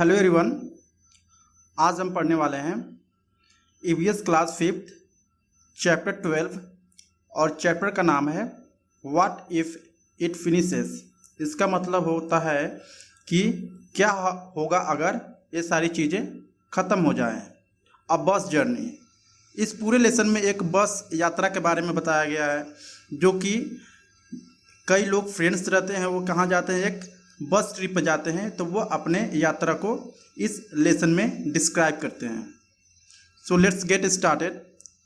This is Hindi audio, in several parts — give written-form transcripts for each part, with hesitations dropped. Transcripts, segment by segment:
Hello everyone. आज हम पढ़ने वाले हैं ईवीएस क्लास 5 चैप्टर 12 और चैप्टर का नाम है व्हाट इफ़ इट फिनिशेस। इसका मतलब होता है कि क्या होगा अगर ये सारी चीज़ें ख़त्म हो जाएं। अ बस जर्नी। इस पूरे लेसन में एक बस यात्रा के बारे में बताया गया है, जो कि कई लोग फ्रेंड्स रहते हैं, वो कहाँ जाते हैं, एक बस ट्रिप पर जाते हैं, तो वो अपने यात्रा को इस लेसन में डिस्क्राइब करते हैं। So let's get started.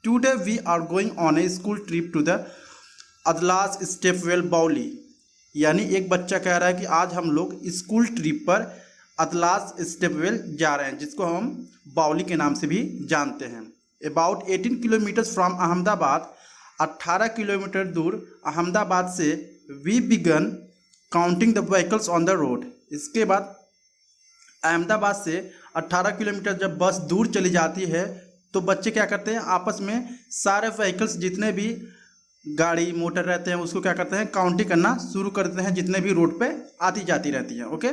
Today we are going on a school trip to the Adalaj stepwell baoli. यानी एक बच्चा कह रहा है कि आज हम लोग स्कूल ट्रिप पर अदलास स्टेपवेल जा रहे हैं, जिसको हम बाउली के नाम से भी जानते हैं। About 18 kilometres from Ahmedabad, 18 kilometre दूर अहमदाबाद से we began counting the vehicles on the road. इसके बाद अहमदाबाद से 18 किलोमीटर जब बस दूर चली जाती है तो बच्चे क्या करते हैं, आपस में सारे व्हीकल्स जितने भी गाड़ी मोटर रहते हैं उसको क्या करते हैं, काउंटिंग करना शुरू करते हैं, जितने भी रोड पे आती जाती रहती हैं। Okay,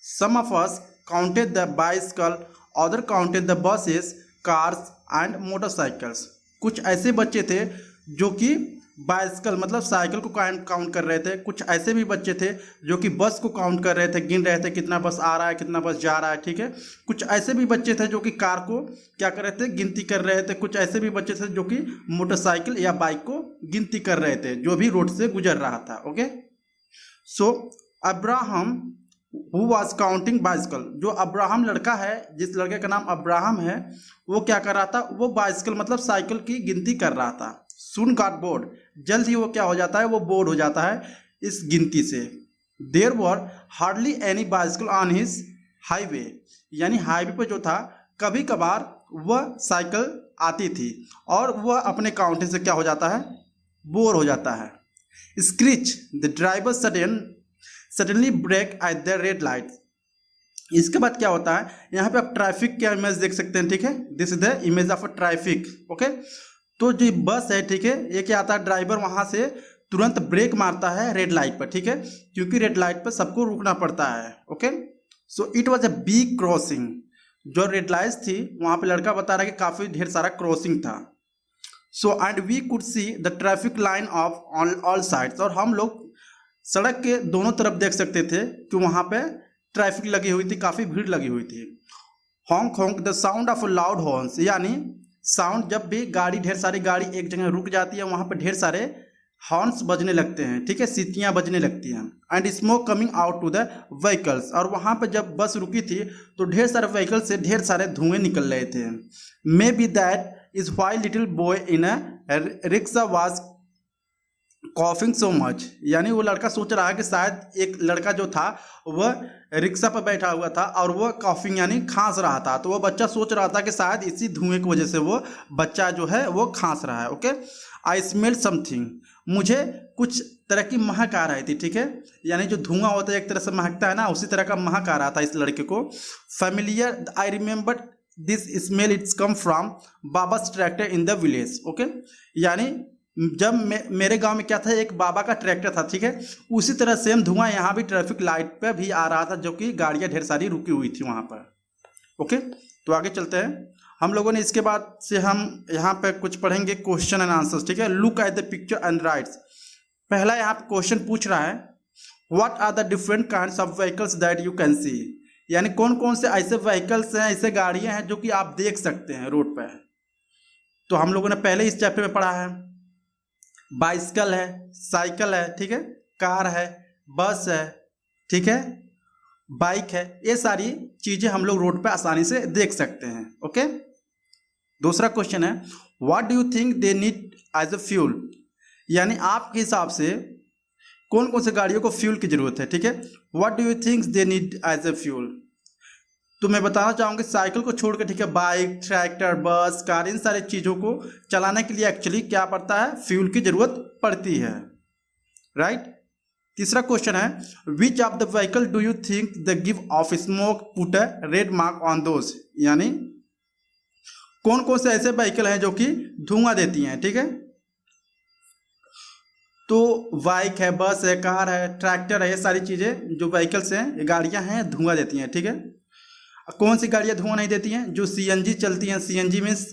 some of us counted the bicycle, other counted the buses, cars and motorcycles. कुछ ऐसे बच्चे थे जो कि बाइसिकल मतलब साइकिल को काउंट कर रहे थे, कुछ ऐसे भी बच्चे थे जो कि बस को काउंट कर रहे थे, गिन रहे थे कितना बस आ रहा है कितना बस जा रहा है। ठीक है, कुछ ऐसे भी बच्चे थे जो कि कार को क्या कर रहे थे, गिनती कर रहे थे। कुछ ऐसे भी बच्चे थे जो कि मोटरसाइकिल या बाइक को गिनती कर रहे थे, जो भी रोड से गुजर रहा था। Okay, so Abraham who was counting bicycle. जो अब्राहम लड़का है, जिस लड़के का नाम अब्राहम है, वो क्या कर रहा था, वो बाइसिकल मतलब साइकिल की गिनती कर रहा था। सुन गॉट बोर्ड, जल्द ही वो क्या हो जाता है, वो बोर्ड हो जाता है इस गिनती से। There were hardly any bicycle on his highway. यानी हाईवे पे जो था कभी कभार वह साइकिल आती थी और वह अपने काउंटिंग से क्या हो जाता है, बोर हो जाता है। Screech the driver suddenly brake at the red light. इसके बाद क्या होता है, यहाँ पे आप ट्रैफिक का इमेज देख सकते हैं। ठीक है, this is the image of a traffic. Okay, तो जो बस है, ठीक है, ये क्या आता है, ड्राइवर वहां से तुरंत ब्रेक मारता है रेड लाइट पर। ठीक है, क्योंकि रेड लाइट पर सबको रुकना पड़ता है। Okay, so it was a big crossing. जो रेड लाइट थी वहां पे लड़का बता रहा है कि काफी ढेर सारा क्रॉसिंग था। So and we could see the traffic line of all sides. और हम लोग सड़क के दोनों तरफ देख सकते थे कि वहां पे ट्रैफिक लगी हुई थी, काफी भीड़ लगी हुई थी। हॉन्क हॉन्क the sound of loud horns. यानी साउंड, जब भी गाड़ी, ढेर सारी गाड़ी एक जगह रुक जाती है, वहां पर ढेर सारे हॉर्न्स बजने लगते हैं। ठीक है, सीटियां बजने लगती हैं। And smoke coming out to the vehicles. और वहां पर जब बस रुकी थी तो ढेर सारे व्हीकल से ढेर सारे धुएं निकल रहे थे। May be that is why little boy in a rickshaw was coughing so much. यानी वो लड़का सोच रहा है कि शायद एक लड़का जो था वह रिक्शा पर बैठा हुआ था और वह कॉफिंग यानी खांस रहा था। तो वह बच्चा सोच रहा था कि शायद इसी धुएं की वजह से वो बच्चा जो है वो खांस रहा है। Okay, I smell something. मुझे कुछ तरह की महक आ रही थी। ठीक है, यानी जो धुआं होता है एक तरह से महकता है ना, उसी तरह का महक आ रहा था इस लड़के को। Familiar, I remember this smell, it's come from baba's tractor in the village. Okay, यानी जब मेरे गांव में क्या था, एक बाबा का ट्रैक्टर था। ठीक है, उसी तरह सेम धुआं यहाँ भी ट्रैफिक लाइट पे भी आ रहा था, जो कि गाड़ियां ढेर सारी रुकी हुई थी वहां पर। ओके, तो आगे चलते हैं हम लोगों ने। इसके बाद से हम यहाँ पे कुछ पढ़ेंगे क्वेश्चन एंड आंसर्स। ठीक है, look at the picture and writes. पहला यहाँ पे क्वेश्चन पूछ रहा है, what are the different kinds of vehicles that you can see. यानी कौन कौन से ऐसे व्हीकल्स हैं, ऐसे गाड़ियां हैं जो कि आप देख सकते हैं रोड पर। तो हम लोगों ने पहले इस चैप्टर में पढ़ा है, बाइसिकल है, साइकिल है, ठीक है, कार है, बस है, ठीक है, बाइक है। ये सारी चीजें हम लोग रोड पे आसानी से देख सकते हैं। ओके, दूसरा क्वेश्चन है, what do you think they need as a fuel. यानी आपके हिसाब से कौन कौन से गाड़ियों को फ्यूल की जरूरत है। ठीक है, what do you think they need as a fuel. तो मैं बताना चाहूँगी साइकिल को छोड़कर, ठीक है, बाइक, ट्रैक्टर, बस, कार, इन सारी चीज़ों को चलाने के लिए एक्चुअली क्या पड़ता है, फ्यूल की जरूरत पड़ती है। राइट। तीसरा क्वेश्चन है, which of the vehicle do you think the give of smoke put a red mark on those. यानी कौन कौन से ऐसे व्हीकल हैं जो कि धुआं देती हैं। ठीक है, तो बाइक है, बस है, कार है, ट्रैक्टर है, ये सारी चीज़ें जो व्हीकल्स हैं, ये गाड़ियाँ हैं, धुआं देती हैं। ठीक है, कौन सी गाड़ियाँ धुआं नहीं देती हैं? जो सीएनजी चलती हैं, सीएनजी मीन्स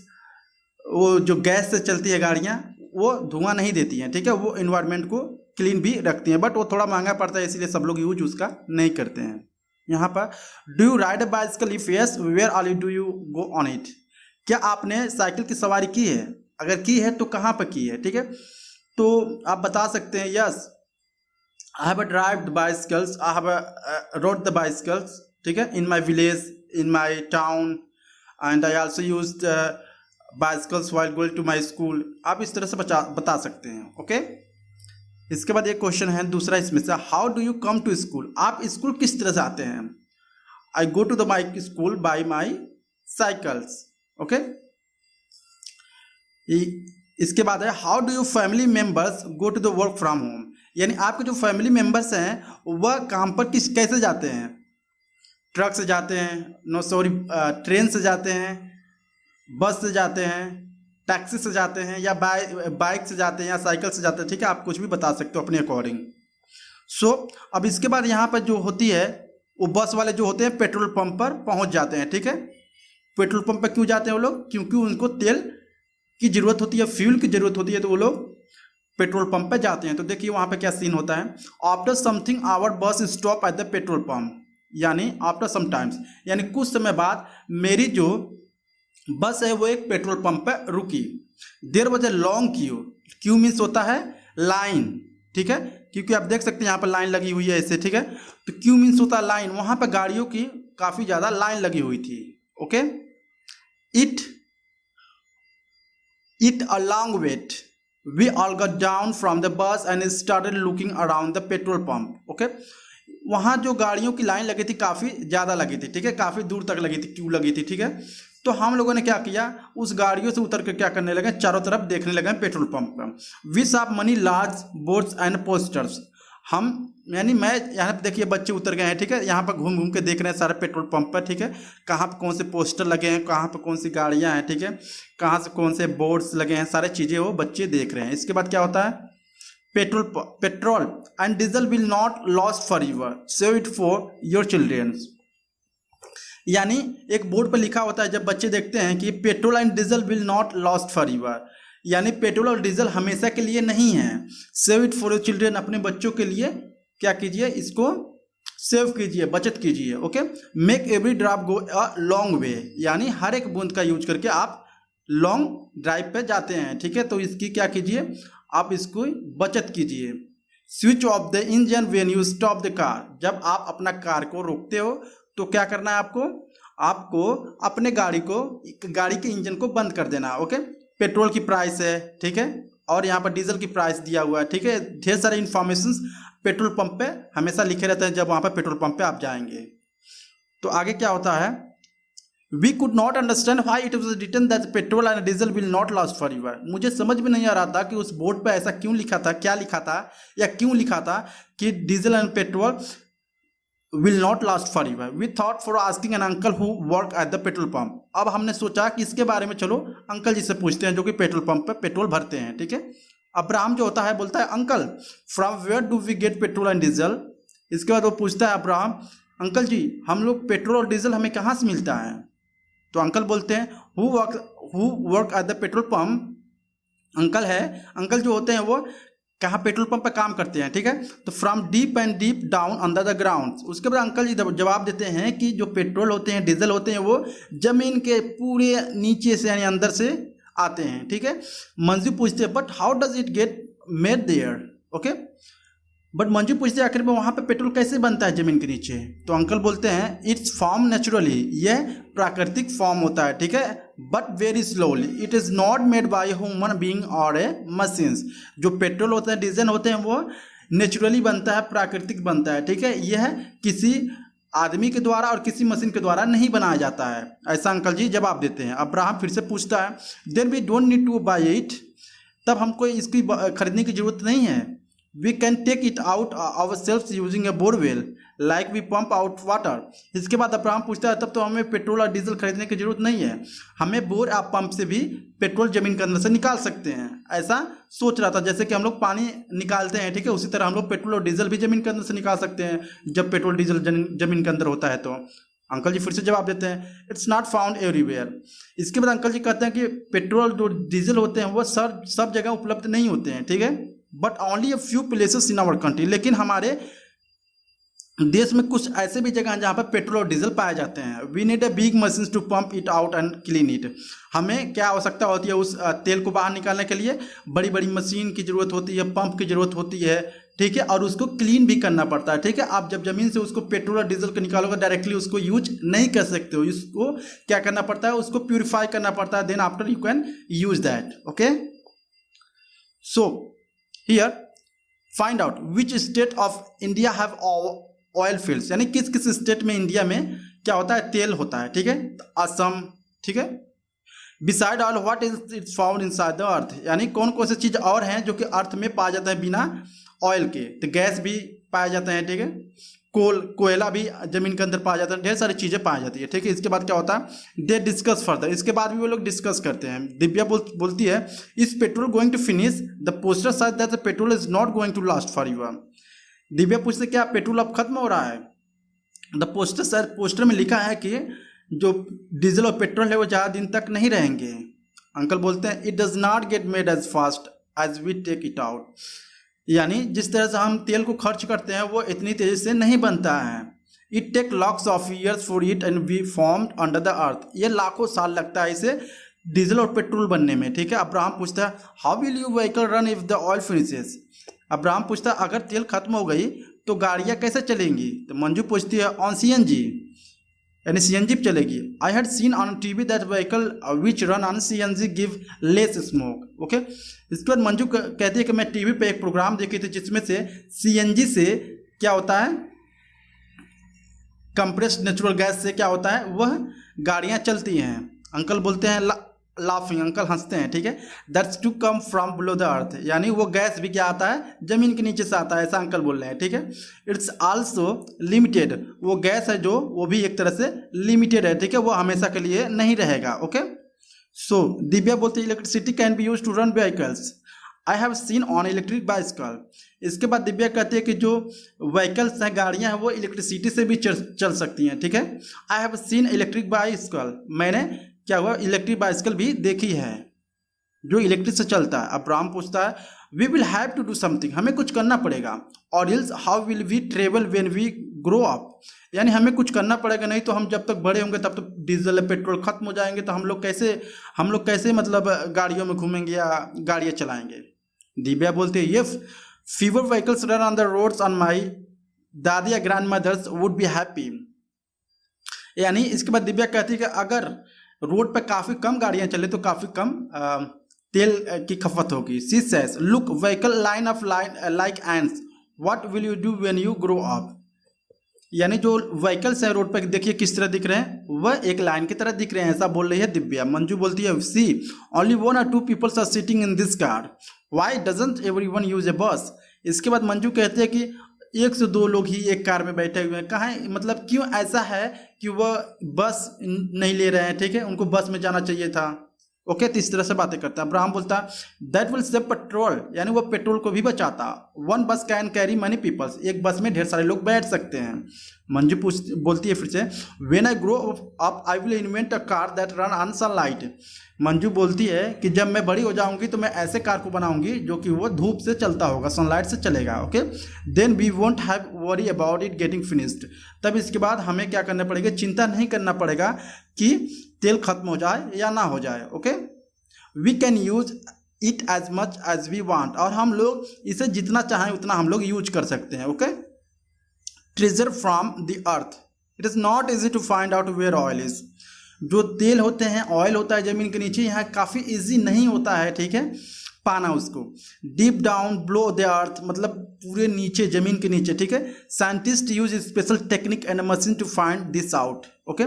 वो जो गैस से चलती है गाड़ियाँ, वो धुआं नहीं देती हैं, ठीक है, वो इन्वायरमेंट को क्लीन भी रखती हैं, बट वो थोड़ा महंगा पड़ता है, इसीलिए सब लोग यूज उसका नहीं करते हैं। यहाँ पर do you ride a bicycle, if yes where are you do you go on it, क्या आपने साइकिल की सवारी की है? अगर की है तो कहाँ पर की है, ठीक है, तो आप बता सकते हैं yes I have drive bicycles, I have rode the bicycles, ठीक है, in my village, in my town, and I also use bicycles while going to my school. आप इस तरह से बता सकते हैं, ओके। इसके बाद एक क्वेश्चन है दूसरा इसमें से, how do you come to school, आप स्कूल किस तरह से आते हैं? I go to the my school by my cycles, okay. इसके बाद है how do you family members go to the work from home, यानी आपके जो फैमिली मेंबर्स हैं वह काम पर कैसे जाते हैं? ट्रक से जाते हैं, नो सॉरी, ट्रेन से जाते हैं, बस से जाते हैं, टैक्सी से जाते हैं, या बाइक से जाते हैं, या साइकिल से जाते हैं, ठीक है, आप कुछ भी बता सकते हो अपने अकॉर्डिंग। सो अब इसके बाद यहाँ पर जो होती है वो बस वाले जो होते हैं पेट्रोल पंप पर पहुँच जाते हैं, ठीक है। पेट्रोल पंप पर क्यों जाते हैं वो लोग? क्योंकि उनको तेल की ज़रूरत होती है, फ्यूल की ज़रूरत होती है, तो वो लोग पेट्रोल पंप पे जाते हैं। तो देखिए वहाँ पे क्या सीन होता है, after something our bus stop at the petrol pump, यानी आफ्टर सम टाइम्स, यानी कुछ समय बाद मेरी जो बस है वो एक पेट्रोल पंप पे रुकी। There was a long queue, queue means होता है लाइन, ठीक है, क्योंकि आप देख सकते हैं यहाँ पर लाइन लगी हुई है ऐसे, ठीक है, तो क्यू मीन्स होता है लाइन, वहाँ पर गाड़ियों की काफ़ी ज़्यादा लाइन लगी हुई थी, okay. It a long wait. We all got down from the bus and started looking around the petrol pump. Okay? वहाँ जो गाड़ियों की लाइन लगी थी काफ़ी ज़्यादा लगी थी, ठीक है, काफ़ी दूर तक लगी थी, क्यू लगी थी, ठीक है। तो हम लोगों ने क्या किया, उस गाड़ियों से उतर कर क्या करने लगे, चारों तरफ देखने लगे पेट्रोल पंप पर। We saw many large boards and posters, हम यानी मैं यहाँ पे देखिए बच्चे उतर गए हैं, ठीक है, यहाँ पर घूम घूम के देख रहे हैं सारे पेट्रोल पंप पर, ठीक है, कहाँ पर कौन से पोस्टर लगे हैं, कहाँ पर कौन सी गाड़ियाँ हैं, ठीक है, कहाँ से कौन से बोर्ड्स लगे हैं, सारे चीज़ें वो बच्चे देख रहे हैं। इसके बाद क्या होता है, petrol and diesel will not lost for your, save it for your childrens, यानी एक बोर्ड पर लिखा होता है, जब बच्चे देखते हैं कि petrol and diesel will not lost for your, यानी पेट्रोल और डीजल हमेशा के लिए नहीं है, save it for your children, अपने बच्चों के लिए क्या कीजिए, इसको सेव कीजिए, बचत कीजिए, okay. Make every drop go a long way, यानी हर एक बूंद का यूज करके आप लॉन्ग ड्राइव पे जाते हैं, ठीक है, तो इसकी क्या कीजिए, आप इसको बचत कीजिए। Switch off the engine when you stop the car, जब आप अपना कार को रोकते हो तो क्या करना है आपको अपने गाड़ी के इंजन को बंद कर देना, ओके। पेट्रोल की प्राइस है, ठीक है, और यहाँ पर डीजल की प्राइस दिया हुआ है, ठीक है, ढेर सारे इन्फॉर्मेशंस पेट्रोल पंप पे हमेशा लिखे रहते हैं जब वहाँ पर पेट्रोल पंप पे आप जाएंगे। तो आगे क्या होता है, we could not understand why it was written that petrol and diesel will not last forever, मुझे समझ में नहीं आ रहा था कि उस बोर्ड पे ऐसा क्यों लिखा था, क्या लिखा था या क्यों लिखा था कि diesel and petrol will not last forever. We thought for asking an uncle who work at the petrol pump, अब हमने सोचा कि इसके बारे में चलो अंकल जी से पूछते हैं जो कि पेट्रोल पंप पे पेट्रोल भरते हैं, ठीक है। अब्राहम जो होता है बोलता है uncle from where do we get petrol and diesel, इसके बाद वो पूछता है अब्राहम, अंकल जी हम लोग पेट्रोल और डीजल हमें कहाँ से मिलता है? तो अंकल बोलते हैं who work at the petrol pump, uncle है, अंकल जो होते हैं वो कहाँ पेट्रोल पंप पर काम करते हैं, ठीक है, तो from deep and deep down under the ground. उसके बाद अंकल जी जवाब देते हैं कि जो पेट्रोल होते हैं डीजल होते हैं वो जमीन के पूरे नीचे से यानी अंदर से आते हैं, ठीक है। मंजू पूछते हैं but how does it get made there, okay, but Manju पूछते हैं आखिर में वहाँ पे पेट्रोल कैसे बनता है जमीन के नीचे? तो अंकल बोलते हैं इट्स फॉर्म नेचुरली, यह प्राकृतिक फॉर्म होता है, ठीक है, but very slowly, it is not made by human being और ए मशीन्स। जो पेट्रोल होते हैं डीजल होते हैं वो नेचुरली बनता है, प्राकृतिक बनता है, ठीक है, यह किसी आदमी के द्वारा और किसी मशीन के द्वारा नहीं बनाया जाता है, ऐसा अंकल जी जवाब देते हैं। अब्राहम फिर से पूछता है then we don't need to buy it, तब हमको इसकी खरीदने की जरूरत नहीं है, we can take it out our self using a borewell like we pump out water. इसके बाद अब्राहम पूछता है तब तो हमें पेट्रोल और डीजल खरीदने की जरूरत नहीं है, हमें बोर या पंप से भी पेट्रोल जमीन के अंदर से निकाल सकते हैं। ऐसा सोच रहा था जैसे कि हम लोग पानी निकालते हैं, ठीक है, उसी तरह हम लोग पेट्रोल और डीजल भी जमीन के अंदर से निकाल सकते हैं जब पेट्रोल डीजल जमीन के अंदर होता है। तो अंकल जी फिर से जवाब देते हैं इट्स नॉट फाउंड एवरीवेयर। इसके बाद अंकल जी कहते हैं कि पेट्रोल जो डीजल होते हैं वो सब जगह उपलब्ध नहीं होते हैं, ठीक है, but only a few places in our country, लेकिन हमारे देश में कुछ ऐसे भी जगह हैं जहाँ पर पेट्रोल और डीजल पाए जाते हैं। We need a big machine to pump it out and clean it. हमें क्या आवश्यकता होती है उस तेल को बाहर निकालने के लिए? बड़ी बड़ी मशीन की जरूरत होती है, पंप की जरूरत होती है, ठीक है, और उसको क्लीन भी करना पड़ता है, ठीक है। आप जब जमीन से उसको पेट्रोल और डीजल को निकालोगे डायरेक्टली उसको यूज नहीं कर सकते हो, इसको क्या करना पड़ता है, उसको प्यूरिफाई करना पड़ता है, then after you can use that, okay. So here find out which state of India have oil fields, यानी किस किस स्टेट में इंडिया में क्या होता है, तेल होता है, ठीक है। असम, ठीक है। Beside oil what is it's found inside the earth, यानी कौन कौन सी चीज और हैं जो कि अर्थ में पाया जाता है बिना ऑयल के? तो गैस भी पाए जाते हैं, ठीक है, कोयला भी जमीन के अंदर पाया जाता है, ढेर सारी चीजें पाई जाती है, ठीक है। इसके बाद क्या होता है, दे डिस्कस फर्दर, इसके बाद भी वो लोग डिस्कस करते हैं। दिव्या बोलती है is petrol going to finish, the poster said that the petrol is not going to last for you. Divya पूछते क्या पेट्रोल अब खत्म हो रहा है? द पोस्टर सर, पोस्टर में लिखा है कि जो डीजल और पेट्रोल है वो ज़्यादा दिन तक नहीं रहेंगे। अंकल बोलते हैं it does not get made as fast as we take it out, यानी जिस तरह से हम तेल को खर्च करते हैं वो इतनी तेजी से नहीं बनता है। It take lots of years for it and we formed under the earth, ये लाखों साल लगता है इसे डीजल और पेट्रोल बनने में, ठीक है। अब्राहम पूछता है how will you vehicle run if the oil finishes. Abraham पूछता है अगर तेल खत्म हो गई तो गाड़ियाँ कैसे चलेंगी? तो मंजू पूछती है ऑन CNG, यानी CNG पे चलेगी। I had seen on TV that vehicle which run on CNG give less smoke, okay. इसके बाद मंजू कहती है कि मैं TV पे एक प्रोग्राम देखी थी जिसमें से CNG से क्या होता है, कंप्रेस्ड नेचुरल गैस से क्या होता है, वह गाड़ियाँ चलती हैं। अंकल बोलते हैं लाफिंग, अंकल हंसते हैं, ठीक है, that's to come from below the earth, यानी वो गैस भी क्या आता है, जमीन के नीचे से आता है, ऐसा अंकल बोल रहे हैं, ठीक है। इट्स आल्सो लिमिटेड, वो गैस है जो वो भी एक तरह से लिमिटेड है, ठीक है, वो हमेशा के लिए नहीं रहेगा, ओके। सो दिव्या बोलती है electricity can be use to run vehicles, I have seen on electric bicycle. इसके बाद दिव्या कहती है कि जो व्हीकल्स हैं, गाड़ियां हैं, वो इलेक्ट्रिसिटी से भी चल सकती हैं, ठीक है। आई हैव सीन इलेक्ट्रिक बाइसिकल, मैंने क्या हुआ, इलेक्ट्रिक बाइसिकल भी देखी है जो इलेक्ट्रिक से चलता है। अब्राहम पूछता है we will have to do something, हमें कुछ करना पड़ेगा, और else how will we travel when we grow up, यानी हमें कुछ करना पड़ेगा, नहीं तो हम जब तक बड़े होंगे तब तक डीजल पेट्रोल खत्म हो जाएंगे, तो हम लोग कैसे मतलब गाड़ियों में घूमेंगे या गाड़ियाँ चलाएंगे। दिव्या बोलते हैं ये fewer vehicles run on the roads on my dadi या grandmothers would be happy, यानी इसके बाद दिव्या कहती है कि अगर रोड पर काफ़ी कम गाड़ियां चले तो काफ़ी कम तेल की खपत होगी। She says look vehicle line of like ends, what will you do when you grow up, यानी जो व्हीकल्स हैं रोड पर देखिए किस तरह दिख रहे हैं, वह एक लाइन की तरह दिख रहे हैं, ऐसा बोल रही है दिव्या। मंजू बोलती है she only 1 or 2 peoples are sitting in this car, why doesn't everyone use a bus. इसके बाद मंजू कहती है कि 1 से 2 लोग ही एक कार में बैठे हुए हैं, कहाँ, मतलब क्यों ऐसा है कि वह बस नहीं ले रहे हैं, ठीक है, उनको बस में जाना चाहिए था, ओके। तो इस तरह से बातें करता है। अब्राहम बोलता है दैट विल सेव पेट्रोल, यानी वो पेट्रोल को भी बचाता। 1 बस कैन कैरी मनी पीपल्स, एक बस में ढेर सारे लोग बैठ सकते हैं। मंजू बोलती है फिर से when I grow up I will invent a car that run on sunlight. Manju बोलती है कि जब मैं बड़ी हो जाऊंगी तो मैं ऐसे कार को बनाऊंगी जो कि वो धूप से चलता होगा, सनलाइट से चलेगा, okay. Then we won't have worry about it getting finished, तब इसके बाद हमें क्या करना पड़ेगा, चिंता नहीं करना पड़ेगा कि तेल खत्म हो जाए या ना हो जाए, okay. We can use it as much as we want, और हम लोग इसे जितना चाहें उतना हम लोग यूज कर सकते हैं, okay. Treasure from the earth, it is not easy to find out where oil is, जो तेल होते हैं, ऑयल होता है ज़मीन के नीचे, यहाँ काफ़ी इजी नहीं होता है, ठीक है, पाना उसको। Deep down below the earth, मतलब पूरे नीचे, ज़मीन के नीचे, ठीक है। Scientist use special technique and machine to find this out, okay,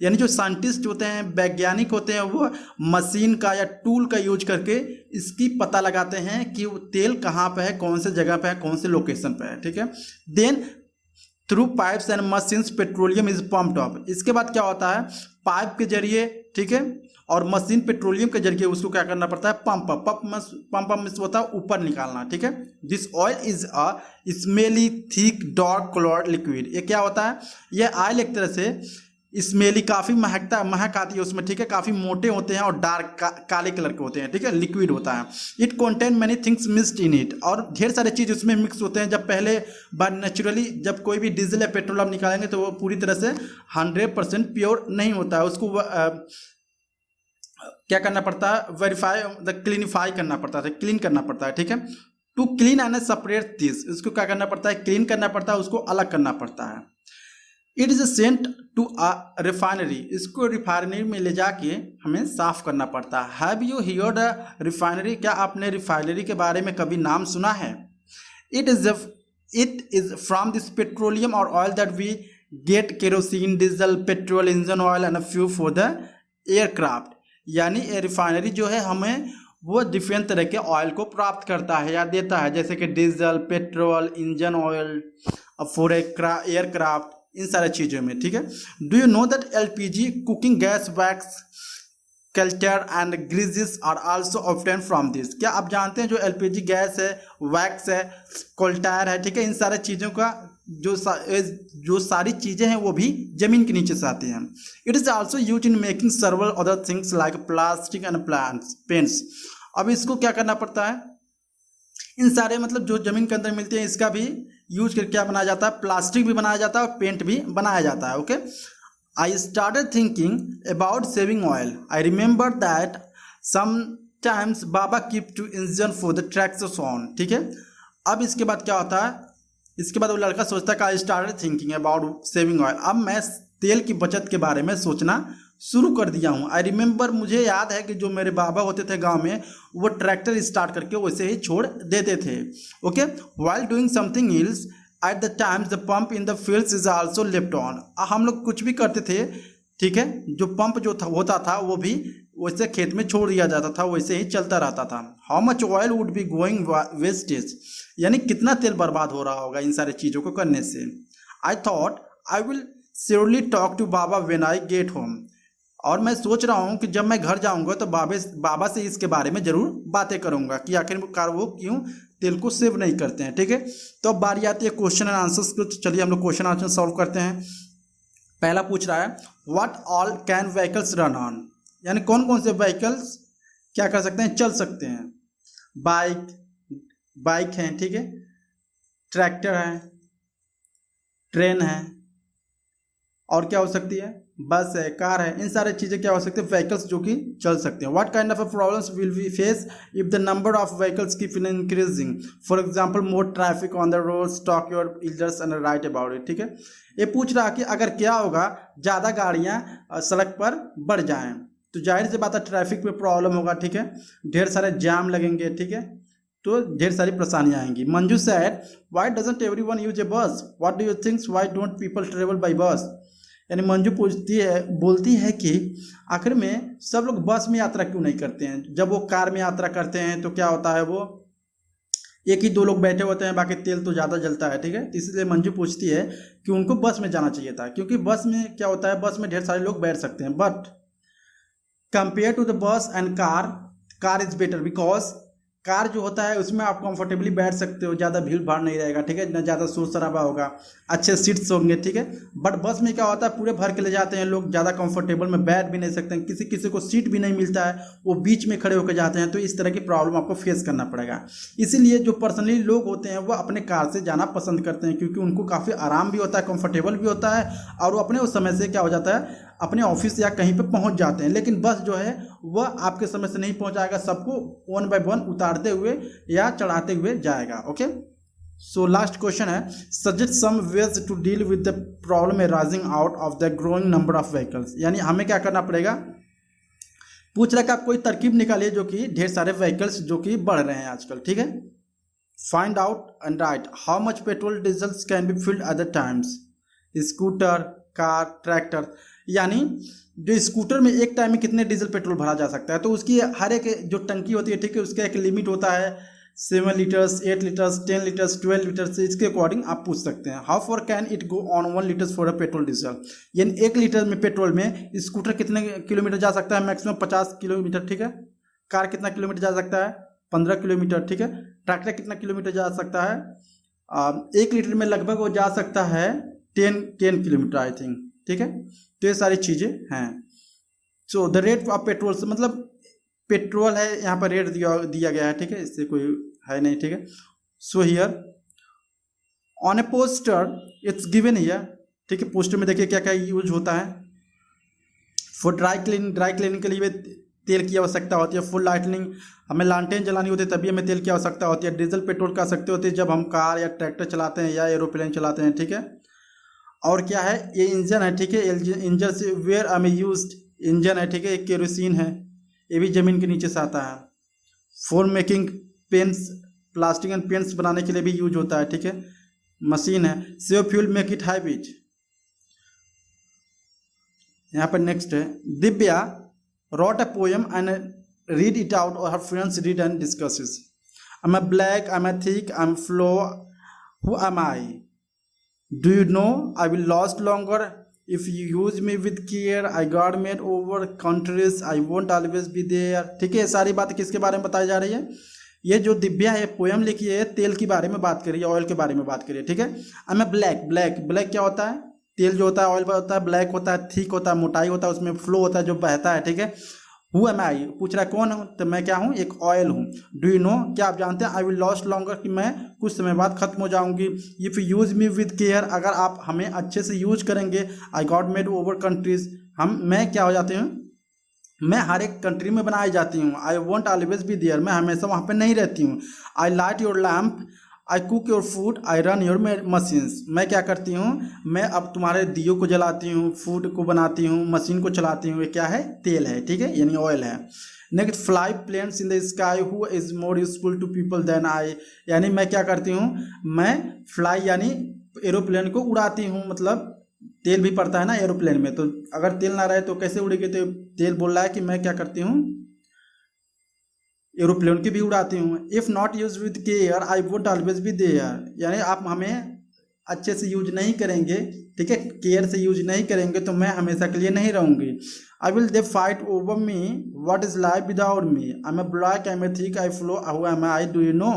यानी जो साइंटिस्ट होते हैं, वैज्ञानिक होते हैं, वो मशीन का या टूल का यूज करके इसकी पता लगाते हैं कि वो तेल कहाँ पे है, कौन से जगह पे है, कौन से लोकेशन पे है, ठीक है। Then through pipes and machines petroleum is pumped up, इसके बाद क्या होता है, पाइप के जरिए, ठीक है, और मशीन पेट्रोलियम के जरिए उसको क्या करना पड़ता है, पंप अप में होता है ऊपर निकालना, ठीक है। This oil is a smelly thick dark coloured liquid, ये क्या होता है, यह ऑयल एक तरह से स्मेली, काफ़ी महक आती है उसमें, ठीक है। काफ़ी मोटे होते हैं और डार्क काले कलर के होते हैं, ठीक है। लिक्विड होता है। It contain many things mixed in it, और ढेर सारे चीज़ उसमें मिक्स होते हैं। जब पहले बार नेचुरली जब कोई भी डीजल या पेट्रोल आप निकालेंगे तो वो पूरी तरह से 100% प्योर नहीं होता है। उसको क्या करना पड़ता है, वेरीफाई क्लीनिफाई करना पड़ता है, क्लीन करना पड़ता है, ठीक है। To clean and separate this, उसको क्या करना पड़ता है, क्लीन करना पड़ता है, उसको अलग करना पड़ता है। It is sent to a refinery, इसको रिफाइनरी में ले जाके हमें साफ करना पड़ता है। Have you heard a refinery, क्या आपने रिफाइनरी के बारे में कभी नाम सुना है। It is from this petroleum और oil that we get kerosene, diesel, petrol, engine oil and fuel for the aircraft. यानी रिफाइनरी जो है हमें वो डिफरेंट तरह के ऑयल को प्राप्त करता है या देता है, जैसे कि diesel, petrol, engine oil for aircraft, इन सारे चीज़ों में, ठीक है। Do you know that LPG cooking gas, wax, culture and greases are also obtain from this. क्या आप जानते हैं जो एलपीजी गैस है, वैक्स है, कोल्टायर है, ठीक है, इन सारे चीज़ों का जो सारी चीज़ें हैं वो भी जमीन के नीचे से आती हैं। It is also use in making सर्वल other things like plastic and paints. अब इसको क्या करना पड़ता है, इन सारे मतलब जो जमीन के अंदर मिलते हैं इसका भी यूज करके क्या बनाया जाता है, प्लास्टिक भी बनाया जाता है और पेंट भी बनाया जाता है। Okay, I started thinking about saving oil. I remember that sometimes baba keep to engine for the tracks on, ठीक है। अब इसके बाद क्या होता है, इसके बाद वो लड़का सोचता है कि आई started thinking about saving oil, अब मैं तेल की बचत के बारे में सोचना शुरू कर दिया हूँ। आई रिमेंबर, मुझे याद है कि जो मेरे बाबा होते थे गांव में, वो ट्रैक्टर स्टार्ट करके वैसे ही छोड़ देते थे। Okay, while doing something else at the times the pump in the fields is also left on. हम लोग कुछ भी करते थे, ठीक है, जो पंप जो होता था वो भी वैसे खेत में छोड़ दिया जाता था, वैसे ही चलता रहता था। How much oil would be going wastage, यानी कितना तेल बर्बाद हो रहा होगा इन सारी चीज़ों को करने से। I thought I will surely talk to baba when I get home, और मैं सोच रहा हूँ कि जब मैं घर जाऊँगा तो बाबा से इसके बारे में ज़रूर बातें करूँगा कि आखिरकार वो क्यों तेल को सेव नहीं करते हैं, ठीक है। तो अब बारी आती है क्वेश्चन एंड आंसर्स को। चलिए हम लोग क्वेश्चन आंसर सॉल्व करते हैं। पहला पूछ रहा है what all can vehicles run on, यानी कौन कौन से व्हीकल्स क्या कर सकते हैं, चल सकते हैं। बाइक हैं, ठीक है, ट्रैक्टर है, ट्रेन है, और क्या हो सकती है, बस है, कार है, इन सारे चीज़ें क्या हो सकती है, व्हीकल्स जो कि चल सकते हैं। What kind of problems will we face if the number of vehicles keep increasing, for example more traffic on the road, stock your elders and write about it, ठीक है। ये पूछ रहा कि अगर क्या होगा, ज़्यादा गाड़ियाँ सड़क पर बढ़ जाएँ तो जाहिर सी बात है ट्रैफिक में प्रॉब्लम होगा, ठीक है, ढेर सारे जाम लगेंगे, ठीक है, तो ढेर सारी परेशानियाँ आएंगी। Manju said why doesn't everyone use a bus, what do you think, why don't people travel by bus. यानी मंजू बोलती है कि आखिर में सब लोग बस में यात्रा क्यों नहीं करते हैं। जब वो कार में यात्रा करते हैं तो क्या होता है, वो एक ही दो लोग बैठे होते हैं, बाकी तेल तो ज़्यादा जलता है, ठीक है। तो इसलिए मंजू पूछती है कि उनको बस में जाना चाहिए था, क्योंकि बस में क्या होता है, बस में ढेर सारे लोग बैठ सकते हैं। But compare to the bus and car is better, because car जो होता है उसमें आप कंफर्टेबली बैठ सकते हो, ज़्यादा भीड़ भाड़ नहीं रहेगा, ठीक है, ना ज़्यादा शोर शराबा होगा, अच्छे सीट्स होंगे, ठीक है। बट बस में क्या होता है, पूरे भर के ले जाते हैं लोग, ज़्यादा कंफर्टेबल में बैठ भी नहीं सकते हैं, किसी किसी को सीट भी नहीं मिलता है, वो बीच में खड़े होकर जाते हैं, तो इस तरह की प्रॉब्लम आपको फेस करना पड़ेगा। इसीलिए जो पर्सनली लोग होते हैं वो अपने कार से जाना पसंद करते हैं, क्योंकि उनको काफ़ी आराम भी होता है, कंफर्टेबल भी होता है, और वो अपने उस समय से क्या हो जाता है, अपने ऑफिस या कहीं पे पहुंच जाते हैं। लेकिन बस जो है वह आपके समय से नहीं पहुंचाएगा, सबको वन बाय वन उतारते हुए या चढ़ाते हुए जाएगा। ओके, सो लास्ट क्वेश्चन है suggest some ways to deal with the problem rising out of the growing number of vehicles, यानी हमें क्या करना पड़ेगा, पूछ रहा है कि आप कोई तरकीब निकालिए जो कि ढेर सारे व्हीकल्स जो कि बढ़ रहे हैं आजकल, ठीक है। Find out and right how much petrol diesels can be filled at the times, scooter, car, tractor, यानी जो स्कूटर में एक टाइम में कितने डीजल पेट्रोल भरा जा सकता है, तो उसकी हर एक जो टंकी होती है, ठीक है, उसका एक लिमिट होता है, 7 लीटर्स, 8 लीटर्स, 10 लीटर्स, 12 लीटर्स, इसके अकॉर्डिंग आप पूछ सकते हैं। How for can it go on 1 litres for a petrol diesel, यानी 1 लीटर में पेट्रोल में स्कूटर कितने किलोमीटर जा सकता है, मैक्सिमम 50 किलोमीटर, ठीक है। कार कितना किलोमीटर जा सकता है, 15 किलोमीटर, ठीक है। ट्रैक्टर कितना किलोमीटर जा सकता है, 1 लीटर में लगभग वो जा सकता है 10 किलोमीटर आई थिंक, ठीक है। तो ये सारी चीज़ें हैं। So the rate of petrol से मतलब पेट्रोल है, यहाँ पर रेट दिया गया है, ठीक है, इससे कोई है नहीं, ठीक है। So here on A poster it's given here, ठीक है। पोस्टर में देखिए क्या क्या यूज होता है। फॉर ड्राई क्लीनिंग के लिए तेल की आवश्यकता होती है। फुल लाइटनिंग, हमें लालटेन जलानी होती है तभी हमें तेल की आवश्यकता होती है। डीजल पेट्रोल कह सकते होते हैं जब हम कार या ट्रैक्टर चलाते हैं या एरोप्लेन चलाते हैं, ठीक है। और क्या है, ये इंजन है, ठीक है। इंजन से वेयर हमें यूज इंजन है, ठीक है। एक केरोसिन है, ये भी जमीन के नीचे से आता है। For making pens, plastic and paints बनाने के लिए भी यूज होता है, ठीक है। मशीन है। Save fuel make it habit. यहाँ पर नेक्स्ट है, Divya wrote a poem and read it out, or her friends read and discusses. I'm a black, I'm a thick, I'm flow. Who am I? Do you know I will last longer if you use me with care? I got made over countries, I won't always be there. ठीक है, सारी बात किसके बारे में बताई जा रही है? ये जो दिव्या है पोएम लिखी है, तेल के बारे में बात करी है, ऑयल के बारे में बात करी है, ठीक है। आई एम ब्लैक, ब्लैक क्या होता है? तेल जो होता है, ऑयल होता है, ब्लैक होता है, थिक होता है, मोटाई होता है, उसमें फ्लो होता है, जो बहता है, ठीक है। हु एम आई, पूछ रहा है कौन हूँ, तो मैं क्या हूँ, एक ऑयल हूँ। डू यू नो, क्या आप जानते हैं, आई विल लॉस्ट लॉन्गर, कि मैं कुछ समय बाद खत्म हो जाऊंगी। If you use me with care, अगर आप हमें अच्छे से यूज करेंगे। I got made over countries, मैं क्या हो जाती हूँ, मैं हर एक कंट्री में बनाई जाती हूँ। I won't always be there, मैं हमेशा वहाँ पे नहीं रहती हूँ। I light your lamp, I cook your food, I run your machines, मैं क्या करती हूँ, मैं अब तुम्हारे दियो को जलाती हूँ, फूड को बनाती हूँ, मशीन को चलाती हूँ। ये क्या है, तेल है, ठीक है, यानी ऑयल है। Next, fly planes in the sky, who is more useful to people than I, यानी मैं क्या करती हूँ, मैं फ्लाई यानी एरोप्लेन को उड़ाती हूँ, मतलब तेल भी पड़ता है ना एरोप्लेन में, तो अगर तेल ना रहे तो कैसे उड़ेगी, तो तेल बोल रहा है कि मैं क्या करती हूँ, एरोप्लेन की भी उड़ाती हूँ। If not use with care I would always be there, यानी आप हमें अच्छे से यूज नहीं करेंगे, ठीक है, केयर से यूज नहीं करेंगे तो मैं हमेशा के लिए नहीं रहूँगी। I will they fight over me, what is life without me, I am a black, I am a thick, I flow, who am I, do you know.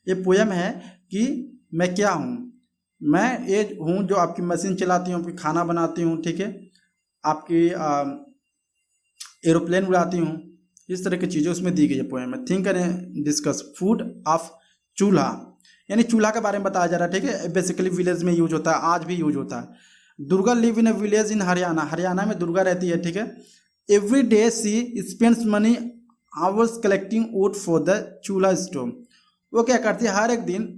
ये पोएम है कि मैं क्या हूँ, मैं ये हूँ जो आपकी मशीन चलाती हूँ, आपकी खाना बनाती हूँ, ठीक है, आपकी एरोप्लेन उड़ाती हूँ, इस तरह की चीज़ें उसमें दी गई है पोएम में। Think and discuss. Food of चूल्हा, यानी चूल्हा के बारे में बताया जा रहा है, ठीक है। बेसिकली विलेज में यूज होता है, आज भी यूज होता है। Durga live in a village in Haryana, Haryana में दुर्गा रहती है, ठीक है। Every day she spends many hours collecting wood for the chulha stove, वो क्या करती है, हर एक दिन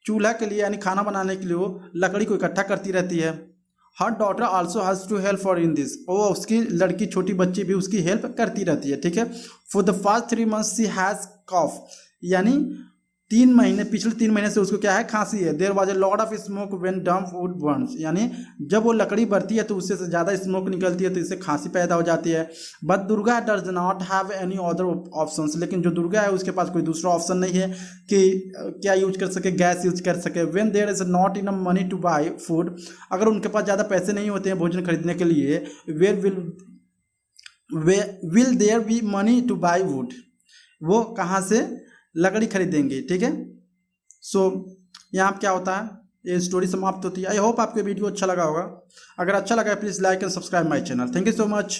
चूल्हा के लिए यानी खाना बनाने के लिए वो लकड़ी को इकट्ठा करती रहती है। Her daughter also has to help for in this, वो उसकी लड़की छोटी बच्ची भी उसकी हेल्प करती रहती है, ठीक है। For the first 3 months she has cough, यानी 3 महीने, पिछले 3 महीने से उसको क्या है, खांसी है। There was a lot of smoke when damp wood burns, यानी जब वो लकड़ी बढ़ती है तो उससे से ज़्यादा स्मोक निकलती है तो इससे खांसी पैदा हो जाती है। But Durga does not have any other options, लेकिन जो दुर्गा है उसके पास कोई दूसरा ऑप्शन नहीं है कि क्या यूज कर सके, गैस यूज कर सके। When there is not enough money to buy food, अगर उनके पास ज़्यादा पैसे नहीं होते हैं भोजन खरीदने के लिए, where will there be money to buy wood, वो कहाँ से लकड़ी खरीदेंगे, ठीक है। सो यहाँ क्या होता है, ये स्टोरी समाप्त होती है। आई होप आपको वीडियो अच्छा लगा होगा। अगर अच्छा लगा please like and subscribe my channel. Thank you so much.